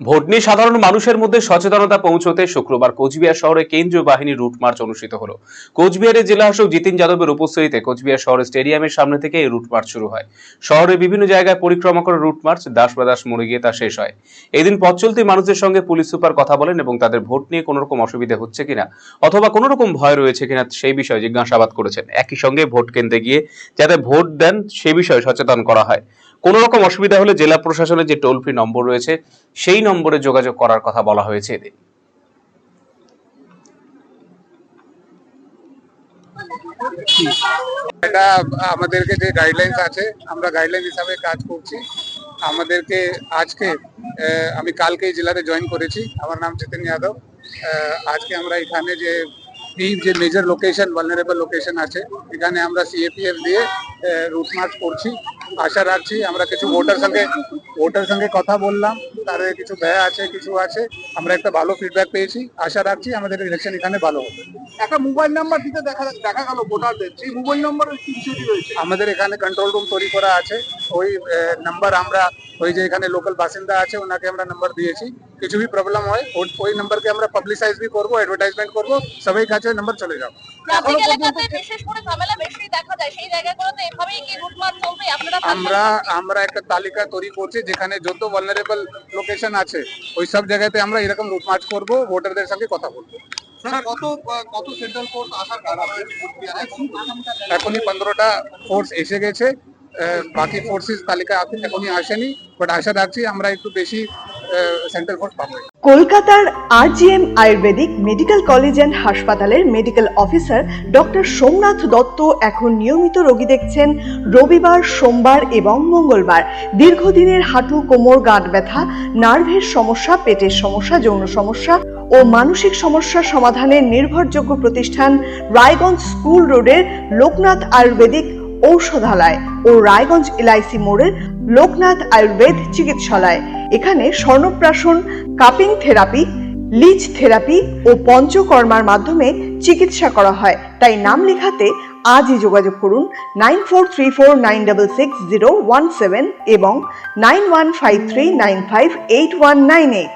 Vote নিয়ে সাধারণ মানুষের মধ্যে সচেতনতা পৌঁছতে শুক্রবার কোচবিহার শহরে কেন্দ্রীয় বাহিনীর রুট মার্চ অনুষ্ঠিত হলো। কোচবিহারের জেলাশাসক জিতিন যাদবের উপস্থিতিতে কোচবিহার শহরের স্টেডিয়ামের সামনে থেকে এই রুট মার্চ শুরু হয়। শহরের বিভিন্ন জায়গায় পরিক্রমা করে রুট মার্চ দাসবাদাস মোড়ে গিয়ে তা শেষ হয়। এদিন পথ চলতি মানুষদের সঙ্গে পুলিশ সুপার কথা বলেন এবং তাদের ভোট নিয়ে কোনো রকম অসুবিধা হচ্ছে কিনা অথবা কোনো রকম ভয় রয়েছে কিনা সেই বিষয়ে জিজ্ঞাসাবাদ করেছেন। একই সঙ্গে ভোট কেন্দ্রে গিয়ে যাতে ভোট দেন সে বিষয়ে সচেতন করা হয়। কোনো রকম অসুবিধা হলে জেলা প্রশাসনের যে টোল ফ্রি নম্বর রয়েছে সেই নম্বরে যোগাযোগ করার কথা বলা হয়েছে। এদিন এটা আমাদেরকে যে গাইডলাইন্স আছে আমরা গাইডলাইন হিসাবে কাজ করছি। আমাদেরকে আজকে আমি কালকেই জেলাতে জয়েন করেছি। আমার নাম জিতেন যাদব। আজকে আমরা এখানে যে মেজর লোকেশন ভালনারেবল লোকেশন আছে এখানে আমরা সিএপিএফ দিয়ে রুট মার্চ করছি। আশা রাখছি আমরা কিছু ভোটার সঙ্গে কথা বললাম, তাদের কিছু ব্যয় আছে, কিছু আছে, আমরা একটা ভালো ফিডব্যাক পেয়েছি। আশা রাখছি আমাদের ইলেকশন এখানে ভালো হবে। একটা মোবাইল নাম্বার দিতে দেখা গেল ভোটারদের, সেই মোবাইল নাম্বারের কি বিষয়টি রয়েছে? আমাদের এখানে কন্ট্রোল রুম তৈরি করা আছে, ওই নাম্বার আমরা ওই যে এখানে লোকাল বাসিন্দা আছে ওনাকে আমরা নাম্বার দিয়েছি। কিছু भी প্রবলেম হয় ওই নাম্বারকে আমরা পাবলিসাইজ भी করব, অ্যাডভার্টাইজমেন্ট করব, সবাই কাছে নাম্বার চলে যাবে। বিশেষ করে ঝামেলা বেশি দেখা যায় সেই জায়গাগুলোতে এভাবেই কি রুট মার্চ চলবে? আপনারা আমরা একটা তালিকা তৈরি করছি যেখানে যত ভালনারেবল লোকেশন আছে ওই সব জায়গাতে আমরা এরকম রুট মার্চ করব, ভোটারদের সঙ্গে কথা বলবো। কত সেন্ট্রাল ফোর্স আসার কারণ এখনই 15টা ফোর্স এসে গেছে, বাকি ফোর্সেস তালিকা এখনই আসেনি, বাট আশা রাখছি আমরা একটু বেশি সেন্ট্রাল ফোর্স পাবো। কলকাতার RGM Ayurvedic medical college and হাসপাতালের medical officer doctor Somnath Dutta এখন নিয়মিত রোগী দেখছেন রবিবার, সোমবার এবং মঙ্গলবার। দীর্ঘদিনের হাঁটু, কোমর, গাঁট ব্যথা, নার্ভের সমস্যা, পেটের সমস্যা, যৌন সমস্যা ও মানসিক সমস্যার সমাধানের নির্ভরযোগ্য প্রতিষ্ঠান রায়গঞ্জ স্কুল রোডের লোকনাথ আয়ুর্বেদিক ঔষধালয় ও রায়গঞ্জ এলআইসি মোড়ের লোকনাথ আয়ুর্বেদ চিকিৎসালয়। এখানে স্বর্ণপ্রাশন, কাপিং থেরাপি, লিচ থেরাপি ও পঞ্চকর্মার মাধ্যমে চিকিৎসা করা হয়। তাই নাম লেখাতে আজই যোগাযোগ করুন 9434966017 এবং 9153958198।